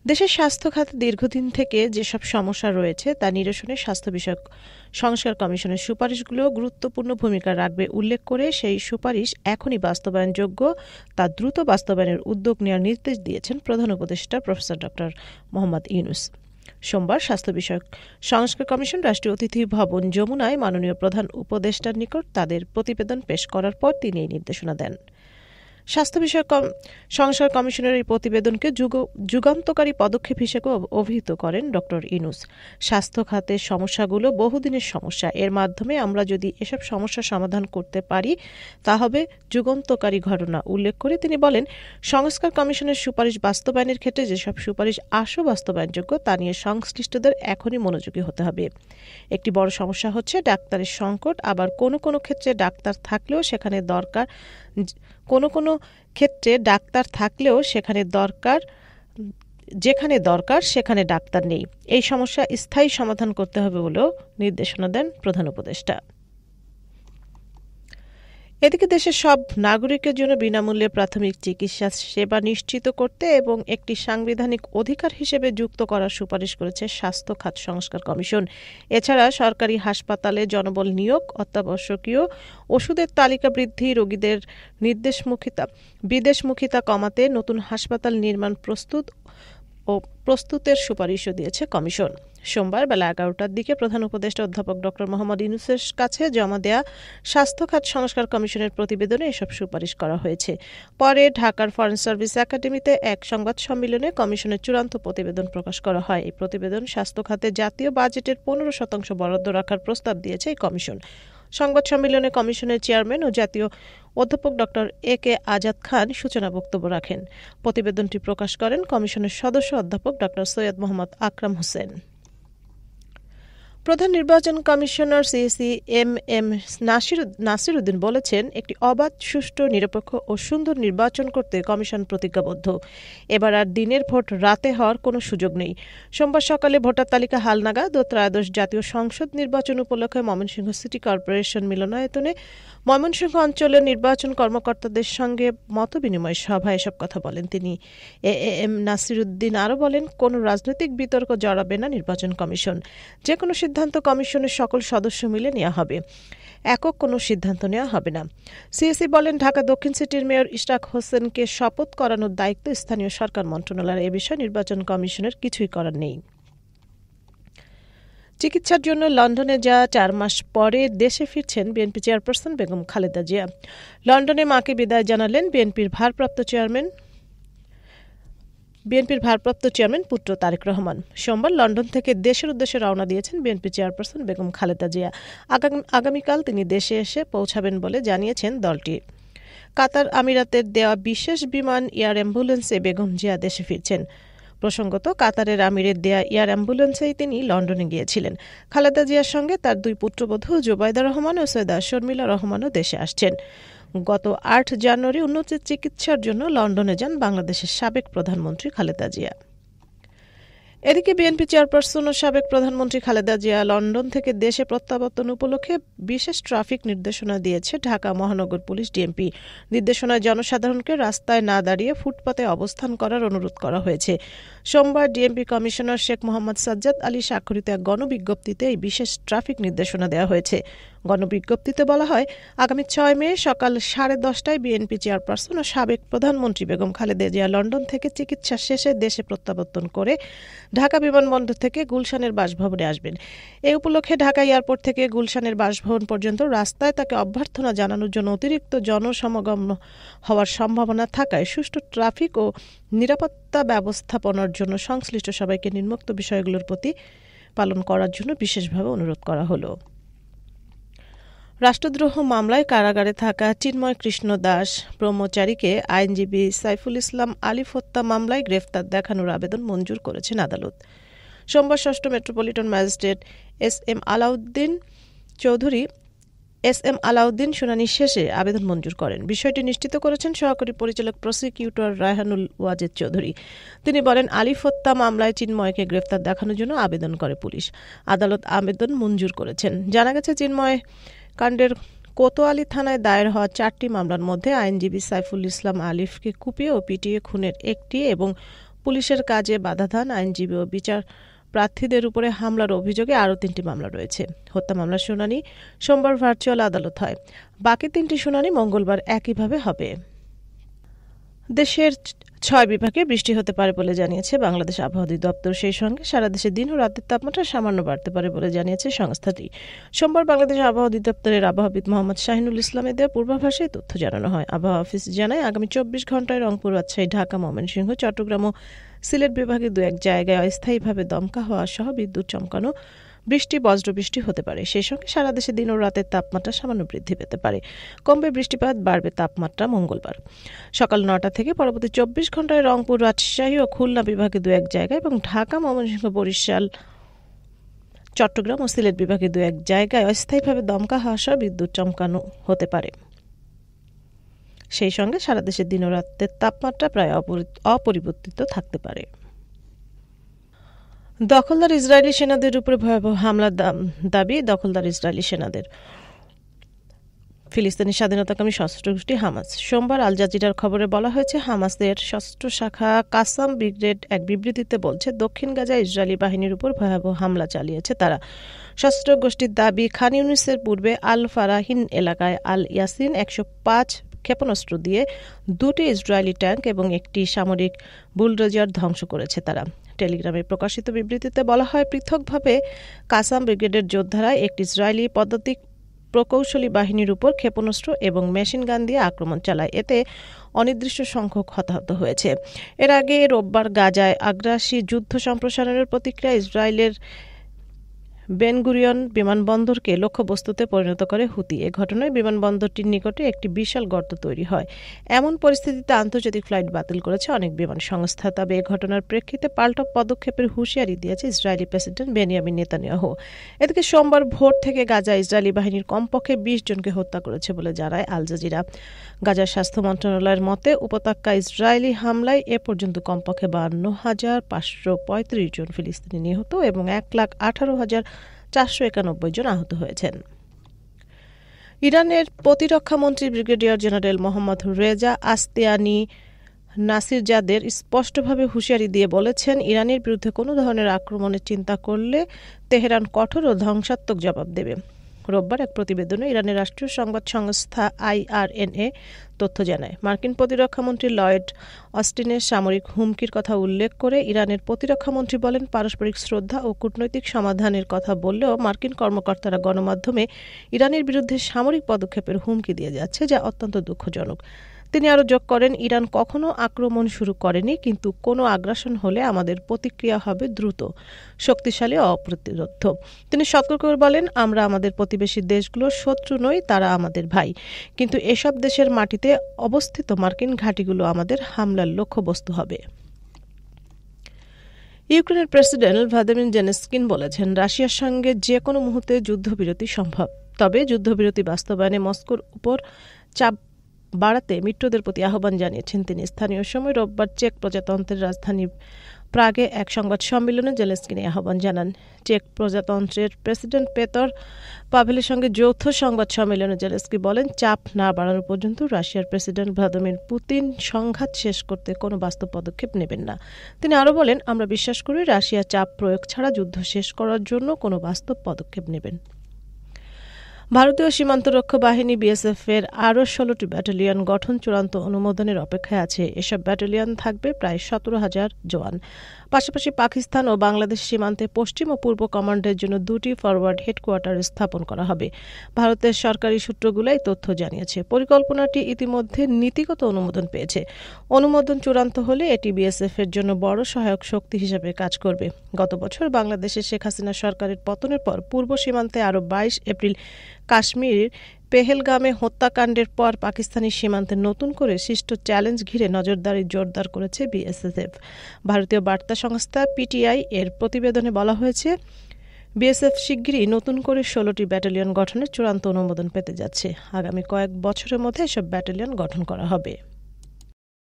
দেশের স্বাস্থ্য খাতে দীর্ঘদিন থেকে যেসব সমস্যা রয়েছে তা নিরসনে স্বাস্থ্য বিষয়ক সংস্কার কমিশনের সুপারিশগুলো গুরুত্বপূর্ণ ভূমিকা রাখবে উল্লেখ করে সেই সুপারিশ এখনই বাস্তবায়নযোগ্য তা দ্রুত বাস্তবায়নের উদ্যোগ নেওয়ার নির্দেশ দিয়েছেন প্রধান উপদেষ্টা প্রফেসর ড. মোহাম্মদ ইউনূস। সোমবার স্বাস্থ্য বিষয়ক সংস্কার কমিশন রাষ্ট্রীয় অতিথি ভবন যমুনায় মাননীয় প্রধান উপদেষ্টার নিকট তাদের প্রতিবেদন পেশ করার পর তিনি এই নির্দেশনা দেন। স্বাস্থ্য বিষয়ক সংস্কার কমিশনের এই প্রতিবেদনকে যুগান্তকারী পদক্ষেপ হিসেবে অভিহিত করেন ড. ইউনূস। স্বাস্থ্য খাতের সমস্যাগুলো বহুদিনের সমস্যা, এর মাধ্যমে আমরা যদি এসব সমস্যা সমাধান করতে পারি তা হবে যুগান্তকারী ঘটনা উল্লেখ করে তিনি বলেন, সংস্কার কমিশনের সুপারিশ বাস্তবায়নের ক্ষেত্রে যেসব সুপারিশ আশু বাস্তবায়নযোগ্য তা নিয়ে সংশ্লিষ্টদের এখনই মনোযোগী হতে হবে। একটি বড় সমস্যা হচ্ছে ডাক্তারের সংকট। আবার কোনো ক্ষেত্রে ডাক্তার থাকলেও যেখানে দরকার সেখানে ডাক্তার নেই। এই সমস্যা স্থায়ী সমাধান করতে হবে বলেও নির্দেশনা দেন প্রধান উপদেষ্টা। এদিকে দেশের সব নাগরিকের জন্য বিনামূল্যে প্রাথমিক চিকিৎসা সেবা নিশ্চিত করতে এবং একটি সাংবিধানিক অধিকার হিসেবে যুক্ত করার সুপারিশ করেছে স্বাস্থ্য খাত সংস্কার কমিশন। এছাড়া সরকারি হাসপাতালে জনবল নিয়োগ, অত্যাবশ্যকীয় ওষুধের তালিকা বৃদ্ধি, রোগীদের বিদেশমুখিতা কমাতে নতুন হাসপাতাল নির্মাণ প্রস্তুতের সুপারিশও দিয়েছে কমিশন। সোমবার বেলা 11টার দিকে প্রধান উপদেষ্টা অধ্যাপক ড. মোহাম্মদ ইউনূসের কাছে জমা দেয়া স্বাস্থ্য খাত সংস্কার কমিশনের প্রতিবেদনে এসব সুপারিশ করা হয়েছে। পরে ঢাকার ফরেন সার্ভিস একাডেমিতে এক সংবাদ সম্মেলনে কমিশনের চূড়ান্ত প্রতিবেদন প্রকাশ করা হয়। এই প্রতিবেদন স্বাস্থ্য খাতে জাতীয় বাজেটের 15% বরাদ্দ রাখার প্রস্তাব দিয়েছে এই কমিশন। সংবাদ সম্মেলনে কমিশনের চেয়ারম্যান ও জাতীয় অধ্যাপক ড. এ.কে. আজাদ খান সূচনা বক্তব্য রাখেন। প্রতিবেদনটি প্রকাশ করেন কমিশনের সদস্য অধ্যাপক ড. সৈয়দ মোহাম্মদ আকরাম হোসেন। প্রধান নির্বাচন commissioner CEC M Nasir Uddin বলেছেন, একটি অবাধ, সুষ্ঠু, নিরপেক্ষ ও সুন্দর নির্বাচন করতে কমিশন প্রতিজ্ঞাবদ্ধ। এবার আর দিনের ভোট রাতে হওয়ার কোনো সুযোগ নেই। সোমবার সকালে ভোটার তালিকা হালনাগাদ ও ত্রয়োদশ জাতীয় সংসদ নির্বাচন উপলক্ষে ময়মনসিংহ সিটি কর্পোরেশন মিলনায়তনে ময়মনসিংহ অঞ্চলের নির্বাচন কর্মকর্তাদের সঙ্গে মতবিনিময় সভায় এসব কথা বলেন তিনি। এম নাসির উদ্দিন আরও বলেন, কোনো রাজনৈতিক বিতর্ক জড়াবে না নির্বাচন কমিশন। যে কোনো সিদ্ধান্ত কমিশনের সকল সদস্য মিলে নেওয়া হবে, একক কোনো সিদ্ধান্ত নেওয়া হবে না। সিএসি বলেন, ঢাকা দক্ষিণ সিটির মেয়র ইশরাক হোসেনকে শপথ করানোর দায়িত্ব স্থানীয় সরকার মন্ত্রণালয়ের। এ বিষয়ে নির্বাচন কমিশনের কিছুই করার নেই। চিকিৎসার জন্য লন্ডনে যাওয়া 4 মাস পরে দেশে ফিরছেন বিএনপি চেয়ারপারসন বেগম খালেদা জিয়া। লন্ডনে মাকে বিদায় জানালেন বিএনপির ভারপ্রাপ্ত চেয়ারম্যান পুত্র তারেক রহমান। সোমবার লন্ডন থেকে দেশের উদ্দেশ্যে রওনা দিয়েছেন বিএনপি চেয়ারপারসন বেগম খালেদা জিয়া। আগামীকাল তিনি দেশে এসে পৌঁছাবেন বলে জানিয়েছেন দলটি। কাতার আমিরাতের দেওয়া বিশেষ বিমান এয়ার অ্যাম্বুলেন্সে বেগম জিয়া দেশে ফিরছেন। প্রসঙ্গত, কাতারের আমিরের দেয়া এয়ার অ্যাম্বুলেন্সেই তিনি লন্ডনে গিয়েছিলেন। খালেদা জিয়ার সঙ্গে তার 2 পুত্রবধূ জোবাইদা রহমান ও সৈয়দা শর্মিলা রহমানও দেশে আসছেন। গত 8 জানুয়ারি উন্নত চিকিৎসার জন্য লন্ডনে যান বাংলাদেশের সাবেক প্রধানমন্ত্রী খালেদা জিয়া। এদিকে বিএনপি চেয়ারপারসন ও সাবেক প্রধানমন্ত্রী খালেদা জিয়া লন্ডন থেকে দেশে প্রত্যাবর্তন উপলক্ষে বিশেষ ট্রাফিক নির্দেশনা দিয়েছে ঢাকা মহানগর পুলিশ ডিএমপি। নির্দেশনায় জনসাধারণকে রাস্তায় না দাঁড়িয়ে ফুটপাতে অবস্থান করার অনুরোধ করা হয়েছে। সোমবার ডিএমপি কমিশনার শেখ মোহাম্মদ সাজ্জাদ আলী স্বাক্ষরিত এক গণবিজ্ঞপ্তিতে এই বিশেষ ট্রাফিক নির্দেশনা দেওয়া হয়েছে। গণবিজ্ঞপ্তিতে বলা হয়, আগামী 6 মে সকাল 10:30টায় বিএনপি চেয়ারপারসন ও সাবেক প্রধানমন্ত্রী বেগম খালেদা জিয়া লন্ডন থেকে চিকিৎসা শেষে দেশে প্রত্যাবর্তন করে ঢাকা বিমানবন্দর থেকে গুলশানের বাসভবনে আসবেন। এই উপলক্ষে ঢাকা এয়ারপোর্ট থেকে গুলশানের বাসভবন পর্যন্ত রাস্তায় তাকে অভ্যর্থনা জানানোর জন্য অতিরিক্ত জনসমাগম হওয়ার সম্ভাবনা থাকায় সুষ্ঠু ট্রাফিক ও নিরাপত্তা ব্যবস্থাপনার জন্য সংশ্লিষ্ট সবাইকে নিম্নোক্ত বিষয়গুলোর প্রতি পালন করার জন্য বিশেষভাবে অনুরোধ করা হলো। রাষ্ট্রদ্রোহ মামলায় কারাগারে থাকা চিন্ময় কৃষ্ণ দাস ব্রহ্মচারীকে আইনজীবী সাইফুল ইসলাম আলিফ হত্যা মামলায় গ্রেফতার দেখানোর আবেদন মঞ্জুর করেছেন আদালত। সোমবার 6ষ্ঠ metropolitan magistrate S M Alauddin শুনানি শেষে আবেদন মঞ্জুর করেন। বিষয়টি নিশ্চিত করেছেন সহকারী পরিচালক প্রসিকিউটর রায়হানুল ওয়াজেদ চৌধুরী। তিনি বলেন, আলিফ হত্যা মামলায় চিন্ময়কে গ্রেফতার দেখানোর জন্য আবেদন করে পুলিশ। আদালত আবেদন মঞ্জুর করেছেন। জানা গেছে, চিন্ময় কাণ্ডের কোতোয়ালি থানায় দায়ের হওয়া 4টি মামলার মধ্যে আইনজীবী সাইফুল ইসলাম আলিফকে কুপিয়ে ও পিটিয়ে খুনের একটি এবং পুলিশের কাজে বাধাদান, আইনজীবী ও বিচার প্রার্থীদের উপরে হামলার অভিযোগে আরও 3টি মামলা রয়েছে। হত্যা মামলার শুনানি সোমবার ভার্চুয়াল আদালত হয়। বাকি 3টি শুনানি মঙ্গলবার একইভাবে হবে। দেশের 6 বিভাগে বৃষ্টি হতে পারে বলে জানিয়েছে বাংলাদেশ আবহাওয়া অধিদপ্তর। সেই সঙ্গে সারা দেশে দিন ও রাতের তাপমাত্রা সামান্য বাড়তে পারে বলে জানিয়েছে সংস্থাটি। সোমবার বাংলাদেশ আবহাওয়া অধিদপ্তরের আবহাওয়াবিদ মোহাম্মদ শাহিনুল ইসলামের দেওয়া পূর্বাভাসে তথ্য জানানো হয়। আবহাওয়া অফিস জানায়, আগামী 24 ঘন্টায় রংপুর, রাজশাহী, ঢাকা, ময়মনসিংহ, চট্টগ্রাম ও সিলেট বিভাগে 2-1 জায়গায় অস্থায়ীভাবে দমকা হওয়া সহ বিদ্যুৎ চমকানো, বৃষ্টি, বজ্রবৃষ্টি হতে পারে। সেই সঙ্গে সারা দেশে দিন ও রাতের তাপমাত্রা সামান্য বৃদ্ধি পেতে পারে। কমবে বৃষ্টিপাত, বাড়বে তাপমাত্রা মঙ্গলবার সকাল 9টা থেকে পরবর্তী 24 ঘন্টায় রংপুর, রাজশাহী ও খুলনা বিভাগে 2-1 জায়গায় এবং ঢাকা, ময়মনসিংহ, বরিশাল, চট্টগ্রাম ও সিলেট বিভাগে 2-1 জায়গায় অস্থায়ীভাবে দমকা হওয়া সহ বিদ্যুৎ চমকানো হতে পারে। সেই সঙ্গে সারা দেশের দিন ও রাতের তাপমাত্রা প্রায় অপরিবর্তিত থাকতে পারে। দখলদার ইসরায়েলি সেনাদের উপরে ভয়াবহ হামলার দাবি দখলদার ইসরায়েলি সেনাদের। ফিলিস্তিনি স্বাধীনতাকামী সশস্ত্র গোষ্ঠী হামাস। সোমবার আল জাজিরার খবরে বলা হয়েছে, হামাসের সশস্ত্র শাখা কাসাম ব্রিগেড এক বিবৃতিতে বলছে, দক্ষিণ গাজায় ইসরায়েলি বাহিনীর উপর ভয়াবহ হামলা চালিয়েছে তারা। সশস্ত্র গোষ্ঠীর দাবি, খান ইউনিসের পূর্বে আল ফারাহিন এলাকায় আল ইয়াসিন 105 ক্ষেপণাস্ত্র দিয়ে 2টি ইসরায়েলি ট্যাঙ্ক এবং একটি সামরিক বুলডোজার ধ্বংস করেছে তারা। টেলিগ্রামে প্রকাশিত বিবৃতিতে বলা হয়, পৃথকভাবে কাসাম ব্রিগেডের যোদ্ধারা একটি ইসরায়েলি পদাতিক প্রকৌশলী বাহিনীর উপর ক্ষেপণাস্ত্র এবং মেশিন গান দিয়ে আক্রমণ চালায়। এতে অনির্দিষ্ট সংখ্যক হতাহত হয়েছে। এর আগে রোববার গাজায় আগ্রাসী যুদ্ধ সম্প্রসারণের প্রতিক্রিয়া ইসরায়েলের বেনগুরিয়ন বিমানবন্দরকে লক্ষ্যবস্তুতে পরিণত করে হুতি। এ ঘটনায় বিমানবন্দরটির নিকটে একটি বিশাল গর্ত তৈরি হয়। এমন পরিস্থিতিতে আন্তর্জাতিক ফ্লাইট বাতিল করেছে অনেক বিমান সংস্থা। তবে এ ঘটনার প্রেক্ষিতে পাল্টা পদক্ষেপের হুঁশিয়ারি দিয়েছে ইসরায়েলি প্রেসিডেন্ট বেনিয়ামিন নেতানিয়াহু। এদিকে সোমবার ভোর থেকে গাজা ইসরায়েলি বাহিনীর কমপক্ষে 20 জনকে হত্যা করেছে বলে জানায় আল জাজিরা। গাজার স্বাস্থ্য মন্ত্রণালয়ের মতে, উপত্যকা ইসরায়েলি হামলায় এ পর্যন্ত কমপক্ষে 52,535 জন ফিলিস্তিনি নিহত এবং 1,18,491 জন আহত হয়েছেন। ইরানের প্রতিরক্ষা মন্ত্রী brigadier general Mohammad Reza Ashtiani নাসিরজাদের স্পষ্টভাবে হুঁশিয়ারি দিয়ে বলেছেন, ইরানের বিরুদ্ধে কোনো ধরনের আক্রমণের চিন্তা করলে তেহরান কঠোর ও ধ্বংসাত্মক জবাব দেবে। রোববার এক প্রতিবেদনে ইরানের রাষ্ট্রীয় সংবাদ সংস্থা IRNA তথ্য জানায়। মার্কিন প্রতিরক্ষামন্ত্রী লয়েড অস্টিনের সামরিক হুমকির কথা উল্লেখ করে ইরানের প্রতিরক্ষামন্ত্রী বলেন, পারস্পরিক শ্রদ্ধা ও কূটনৈতিক সমাধানের কথা বললেও মার্কিন কর্মকর্তারা গণমাধ্যমে ইরানের বিরুদ্ধে সামরিক পদক্ষেপের হুমকি দিয়ে যাচ্ছে, যা অত্যন্ত দুঃখজনক। তিনি আরও যোগ করেন, ইরান কখনো আক্রমণ শুরু করেনি, কিন্তু কোনো আগ্রাসন হলে আমাদের প্রতিক্রিয়া হবে দ্রুত, শক্তিশালী ও অপ্রতিরোধ্য। তিনি সতর্ক করে বলেন, আমরা আমাদের প্রতিবেশী দেশগুলোর শত্রু নই, তারা আমাদের ভাই। কিন্তু এসব দেশের মাটিতে অবস্থিত মার্কিন ঘাঁটিগুলো আমাদের হামলার লক্ষ্যবস্তু হবে। ইউক্রেনের প্রেসিডেন্ট ভ্লাদিমির জেলেনস্কি বলেছেন, রাশিয়ার সঙ্গে যে কোনো মুহূর্তে যুদ্ধবিরতি সম্ভব। তবে যুদ্ধবিরতি বাস্তবায়নে মস্কোর উপর চাপ বাড়াতে মিত্রদের প্রতি আহ্বান জানিয়েছেন তিনি। স্থানীয় সময় রোববার চেক প্রজাতন্ত্রের রাজধানী প্রাগে এক সংবাদ সম্মেলনে জেলেনস্কি আহ্বান জানান। চেক প্রজাতন্ত্রের প্রেসিডেন্ট পেতর পাভেলের সঙ্গে যৌথ সংবাদ সম্মেলনে জেলেনস্কি বলেন, চাপ না বাড়ানো পর্যন্ত রাশিয়ার প্রেসিডেন্ট ভ্লাদিমির পুতিন সংঘাত শেষ করতে কোনো বাস্তব পদক্ষেপ নেবেন না। তিনি আরও বলেন, আমরা বিশ্বাস করি রাশিয়া চাপ প্রয়োগ ছাড়া যুদ্ধ শেষ করার জন্য কোনো বাস্তব পদক্ষেপ নেবেন। ভারতীয় সীমান্তরক্ষী বাহিনী BSF এর আরও 16টি ব্যাটালিয়ন গঠন চূড়ান্ত অনুমোদনের অপেক্ষায় আছে। এসব ব্যাটালিয়ন থাকবে প্রায় 17,000 জওয়ান। পাশাপাশি পাকিস্তান ও বাংলাদেশ সীমান্তে পশ্চিম ও পূর্ব কমান্ডের জন্য 2টি ফরওয়ার্ড হেডকোয়ার্টার স্থাপন করা হবে। ভারতের সরকারি সূত্রগুলো এই তথ্য জানিয়েছে। পরিকল্পনাটি ইতিমধ্যে নীতিগত অনুমোদন পেয়েছে। অনুমোদন চূড়ান্ত হলে এটি BSF এর জন্য বড় সহায়ক শক্তি হিসেবে কাজ করবে। গত বছর বাংলাদেশে শেখ হাসিনা সরকারের পতনের পর পূর্ব সীমান্তে আরও 22 এপ্রিল কাশ্মীর পেহেলগামে হত্যাকাণ্ডের পর পাকিস্তানি সীমান্তে নতুন করে সৃষ্ট চ্যালেঞ্জ ঘিরে নজরদারি জোরদার করেছে BSF। ভারতীয় বার্তা সংস্থা PTI এর প্রতিবেদনে বলা হয়েছে, BSF শিগগিরই নতুন করে 16টি ব্যাটালিয়ন গঠনের চূড়ান্ত অনুমোদন পেতে যাচ্ছে। আগামী কয়েক বছরের মধ্যে এসব ব্যাটালিয়ন গঠন করা হবে।